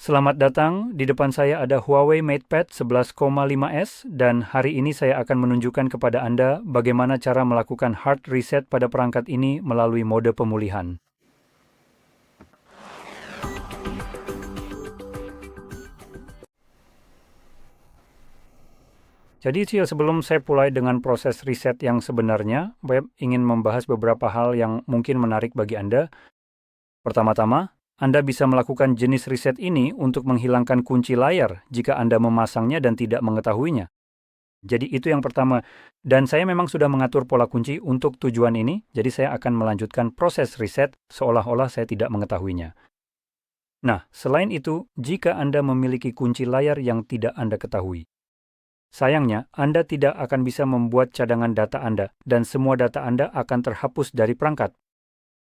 Selamat datang, di depan saya ada Huawei MatePad 11,5S dan hari ini saya akan menunjukkan kepada Anda bagaimana cara melakukan hard reset pada perangkat ini melalui mode pemulihan. Jadi sebelum saya mulai dengan proses reset yang sebenarnya, saya ingin membahas beberapa hal yang mungkin menarik bagi Anda. Pertama-tama, Anda bisa melakukan jenis reset ini untuk menghilangkan kunci layar jika Anda memasangnya dan tidak mengetahuinya. Jadi itu yang pertama. Dan saya memang sudah mengatur pola kunci untuk tujuan ini, jadi saya akan melanjutkan proses reset seolah-olah saya tidak mengetahuinya. Nah, selain itu, jika Anda memiliki kunci layar yang tidak Anda ketahui, sayangnya, Anda tidak akan bisa membuat cadangan data Anda, dan semua data Anda akan terhapus dari perangkat.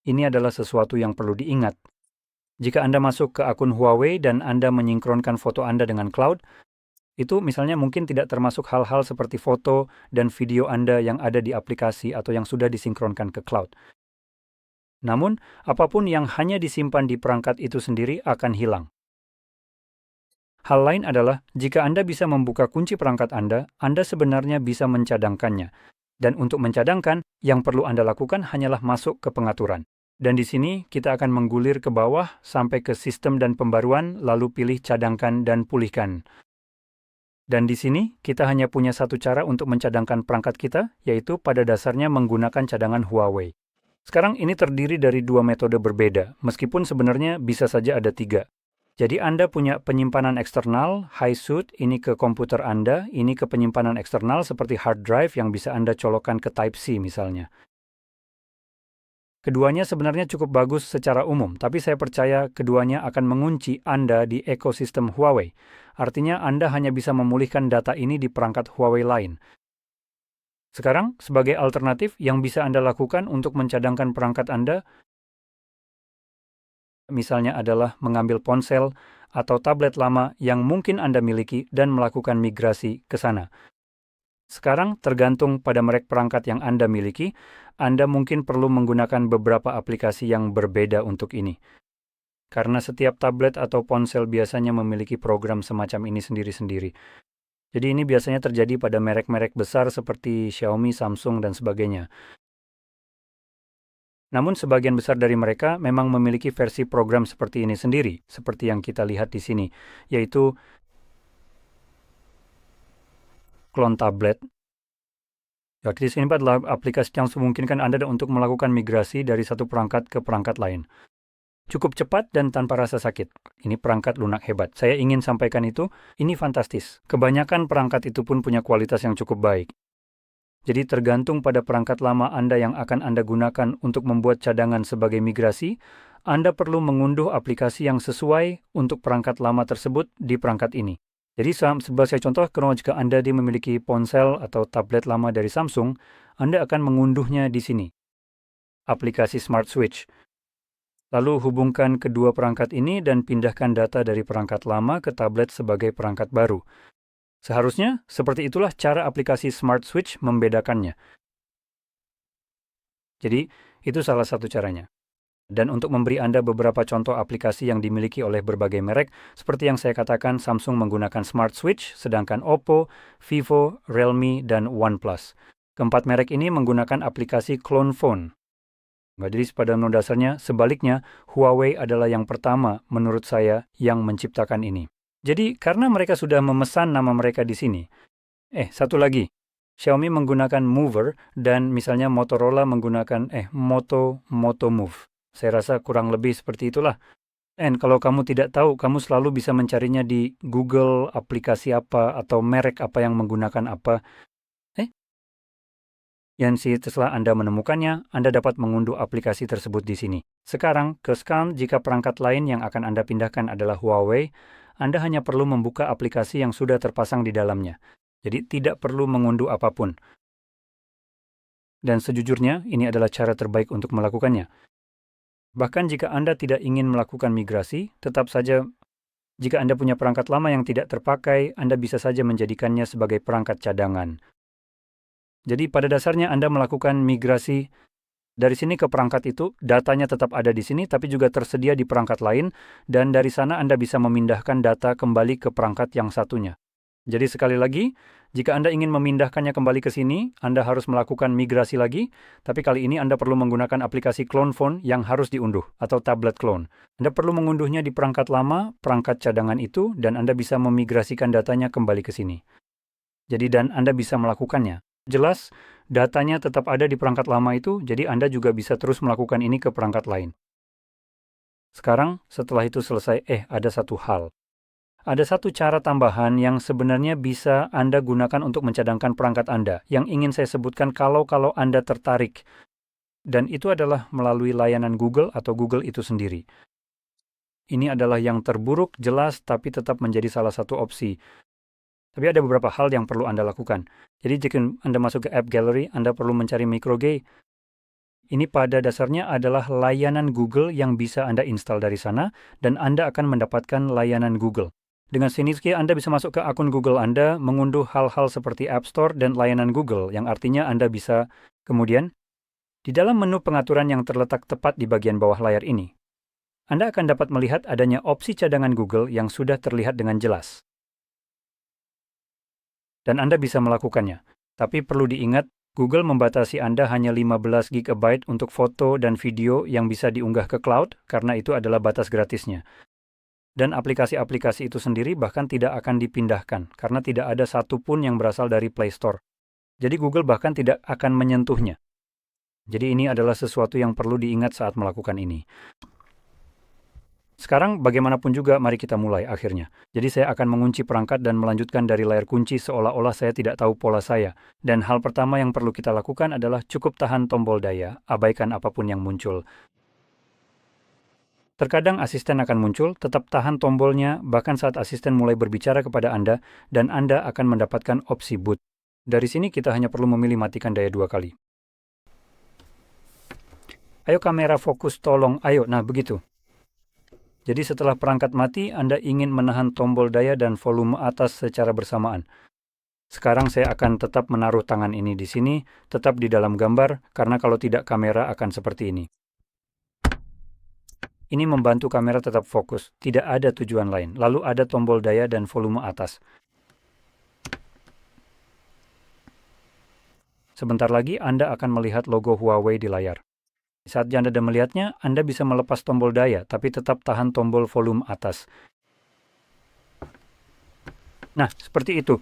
Ini adalah sesuatu yang perlu diingat. Jika Anda masuk ke akun Huawei dan Anda menyinkronkan foto Anda dengan cloud, itu misalnya mungkin tidak termasuk hal-hal seperti foto dan video Anda yang ada di aplikasi atau yang sudah disinkronkan ke cloud. Namun, apapun yang hanya disimpan di perangkat itu sendiri akan hilang. Hal lain adalah, jika Anda bisa membuka kunci perangkat Anda sebenarnya bisa mencadangkannya. Dan untuk mencadangkan, yang perlu Anda lakukan hanyalah masuk ke pengaturan. Dan di sini, kita akan menggulir ke bawah sampai ke sistem dan pembaruan, lalu pilih cadangkan dan pulihkan. Dan di sini, kita hanya punya satu cara untuk mencadangkan perangkat kita, yaitu pada dasarnya menggunakan cadangan Huawei. Sekarang ini terdiri dari dua metode berbeda, meskipun sebenarnya bisa saja ada tiga. Jadi Anda punya penyimpanan eksternal, high-SUIT, ini ke komputer Anda, ini ke penyimpanan eksternal seperti hard drive yang bisa Anda colokkan ke Type-C misalnya. Keduanya sebenarnya cukup bagus secara umum, tapi saya percaya keduanya akan mengunci Anda di ekosistem Huawei. Artinya Anda hanya bisa memulihkan data ini di perangkat Huawei lain. Sekarang, sebagai alternatif yang bisa Anda lakukan untuk mencadangkan perangkat Anda, misalnya adalah mengambil ponsel atau tablet lama yang mungkin Anda miliki dan melakukan migrasi ke sana. Sekarang, tergantung pada merek perangkat yang Anda miliki, Anda mungkin perlu menggunakan beberapa aplikasi yang berbeda untuk ini. Karena setiap tablet atau ponsel biasanya memiliki program semacam ini sendiri-sendiri. Jadi ini biasanya terjadi pada merek-merek besar seperti Xiaomi, Samsung, dan sebagainya. Namun sebagian besar dari mereka memang memiliki versi program seperti ini sendiri, seperti yang kita lihat di sini, yaitu klon tablet. Di sini adalah aplikasi yang memungkinkan Anda untuk melakukan migrasi dari satu perangkat ke perangkat lain. Cukup cepat dan tanpa rasa sakit. Ini perangkat lunak hebat. Saya ingin sampaikan itu, ini fantastis. Kebanyakan perangkat itu pun punya kualitas yang cukup baik. Jadi tergantung pada perangkat lama Anda yang akan Anda gunakan untuk membuat cadangan sebagai migrasi, Anda perlu mengunduh aplikasi yang sesuai untuk perangkat lama tersebut di perangkat ini. Jadi sebagai contoh, kalau jika Anda memiliki ponsel atau tablet lama dari Samsung, Anda akan mengunduhnya di sini. Aplikasi Smart Switch. Lalu hubungkan kedua perangkat ini dan pindahkan data dari perangkat lama ke tablet sebagai perangkat baru. Seharusnya, seperti itulah cara aplikasi Smart Switch membedakannya. Jadi, itu salah satu caranya. Dan untuk memberi Anda beberapa contoh aplikasi yang dimiliki oleh berbagai merek, seperti yang saya katakan, Samsung menggunakan Smart Switch, sedangkan Oppo, Vivo, Realme, dan OnePlus. Keempat merek ini menggunakan aplikasi Clone Phone. Jadi pada dasarnya, sebaliknya, Huawei adalah yang pertama menurut saya yang menciptakan ini. Jadi karena mereka sudah memesan nama mereka di sini. Satu lagi. Xiaomi menggunakan Mover dan misalnya Motorola menggunakan Moto Move. Saya rasa kurang lebih seperti itulah. Dan kalau kamu tidak tahu, kamu selalu bisa mencarinya di Google aplikasi apa atau merek apa yang menggunakan apa. Setelah Anda menemukannya, Anda dapat mengunduh aplikasi tersebut di sini. Sekarang jika perangkat lain yang akan Anda pindahkan adalah Huawei, Anda hanya perlu membuka aplikasi yang sudah terpasang di dalamnya. Jadi tidak perlu mengunduh apapun. Dan sejujurnya, ini adalah cara terbaik untuk melakukannya. Bahkan jika Anda tidak ingin melakukan migrasi, tetap saja jika Anda punya perangkat lama yang tidak terpakai, Anda bisa saja menjadikannya sebagai perangkat cadangan. Jadi pada dasarnya Anda melakukan migrasi Dari sini ke perangkat itu, datanya tetap ada di sini, tapi juga tersedia di perangkat lain, dan dari sana Anda bisa memindahkan data kembali ke perangkat yang satunya. Jadi sekali lagi, jika Anda ingin memindahkannya kembali ke sini, Anda harus melakukan migrasi lagi, tapi kali ini Anda perlu menggunakan aplikasi clone phone yang harus diunduh, atau tablet clone. Anda perlu mengunduhnya di perangkat lama, perangkat cadangan itu, dan Anda bisa memigrasikan datanya kembali ke sini. Jadi dan Anda bisa melakukannya. Jelas, datanya tetap ada di perangkat lama itu, jadi Anda juga bisa terus melakukan ini ke perangkat lain. Sekarang, setelah itu selesai, ada satu hal. Ada satu cara tambahan yang sebenarnya bisa Anda gunakan untuk mencadangkan perangkat Anda, yang ingin saya sebutkan kalau Anda tertarik. Dan itu adalah melalui layanan Google atau Google itu sendiri. Ini adalah yang terburuk, jelas, tapi tetap menjadi salah satu opsi. Tapi ada beberapa hal yang perlu Anda lakukan. Jadi jika Anda masuk ke App Gallery, Anda perlu mencari MicroGay. Ini pada dasarnya adalah layanan Google yang bisa Anda install dari sana, dan Anda akan mendapatkan layanan Google. Dengan sini Anda bisa masuk ke akun Google Anda, mengunduh hal-hal seperti App Store dan layanan Google, yang artinya Anda bisa kemudian, di dalam menu pengaturan yang terletak tepat di bagian bawah layar ini, Anda akan dapat melihat adanya opsi cadangan Google yang sudah terlihat dengan jelas. Dan Anda bisa melakukannya. Tapi perlu diingat, Google membatasi Anda hanya 15 GB untuk foto dan video yang bisa diunggah ke cloud, karena itu adalah batas gratisnya. Dan aplikasi-aplikasi itu sendiri bahkan tidak akan dipindahkan, karena tidak ada satupun yang berasal dari Play Store. Jadi Google bahkan tidak akan menyentuhnya. Jadi ini adalah sesuatu yang perlu diingat saat melakukan ini. Sekarang bagaimanapun juga mari kita mulai akhirnya. Jadi saya akan mengunci perangkat dan melanjutkan dari layar kunci seolah-olah saya tidak tahu pola saya. Dan hal pertama yang perlu kita lakukan adalah cukup tahan tombol daya, abaikan apapun yang muncul. Terkadang asisten akan muncul, tetap tahan tombolnya bahkan saat asisten mulai berbicara kepada Anda dan Anda akan mendapatkan opsi boot. Dari sini kita hanya perlu memilih matikan daya 2 kali. Ayo kamera fokus tolong, ayo, nah begitu. Jadi setelah perangkat mati, Anda ingin menahan tombol daya dan volume atas secara bersamaan. Sekarang saya akan tetap menaruh tangan ini di sini, tetap di dalam gambar, karena kalau tidak kamera akan seperti ini. Ini membantu kamera tetap fokus, tidak ada tujuan lain. Lalu ada tombol daya dan volume atas. Sebentar lagi Anda akan melihat logo Huawei di layar. Saat Anda melihatnya, Anda bisa melepas tombol daya, tapi tetap tahan tombol volume atas. Nah, seperti itu.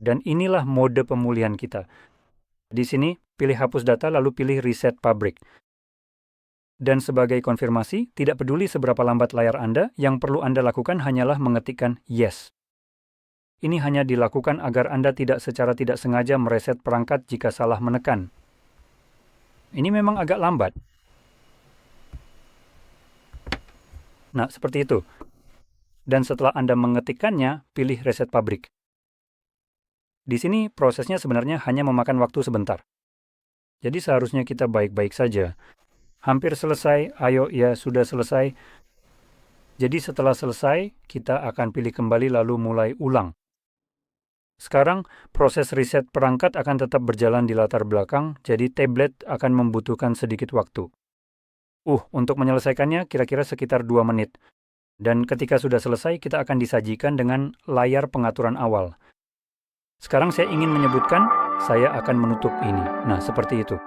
Dan inilah mode pemulihan kita. Di sini, pilih hapus data lalu pilih reset pabrik. Dan sebagai konfirmasi, tidak peduli seberapa lambat layar Anda, yang perlu Anda lakukan hanyalah mengetikkan yes. Ini hanya dilakukan agar Anda tidak secara tidak sengaja mereset perangkat jika salah menekan. Ini memang agak lambat. Nah, seperti itu. Dan setelah Anda mengetikkannya, pilih reset pabrik. Di sini prosesnya sebenarnya hanya memakan waktu sebentar. Jadi seharusnya kita baik-baik saja. Hampir selesai, ayo ya sudah selesai. Jadi setelah selesai, kita akan pilih kembali lalu mulai ulang. Sekarang, proses riset perangkat akan tetap berjalan di latar belakang, jadi tablet akan membutuhkan sedikit waktu. Untuk menyelesaikannya kira-kira sekitar 2 menit. Dan ketika sudah selesai, kita akan disajikan dengan layar pengaturan awal. Sekarang saya ingin menyebutkan, saya akan menutup ini. Nah, seperti itu.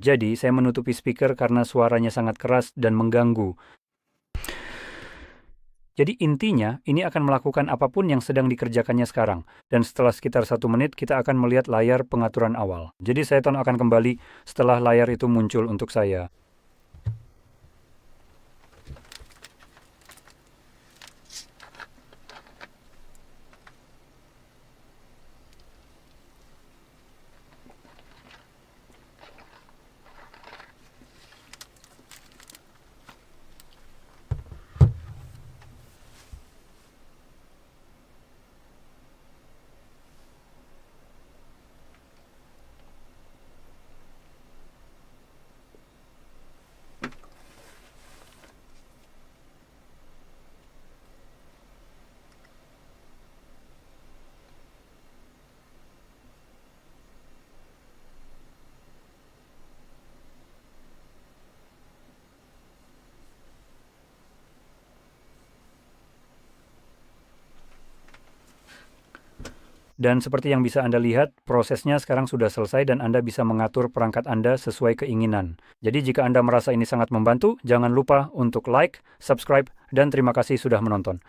Jadi, saya menutupi speaker karena suaranya sangat keras dan mengganggu. Jadi intinya, ini akan melakukan apapun yang sedang dikerjakannya sekarang. Dan setelah sekitar 1 menit, kita akan melihat layar pengaturan awal. Jadi saya akan kembali setelah layar itu muncul untuk saya. Dan seperti yang bisa Anda lihat, prosesnya sekarang sudah selesai dan Anda bisa mengatur perangkat Anda sesuai keinginan. Jadi jika Anda merasa ini sangat membantu, jangan lupa untuk like, subscribe, dan terima kasih sudah menonton.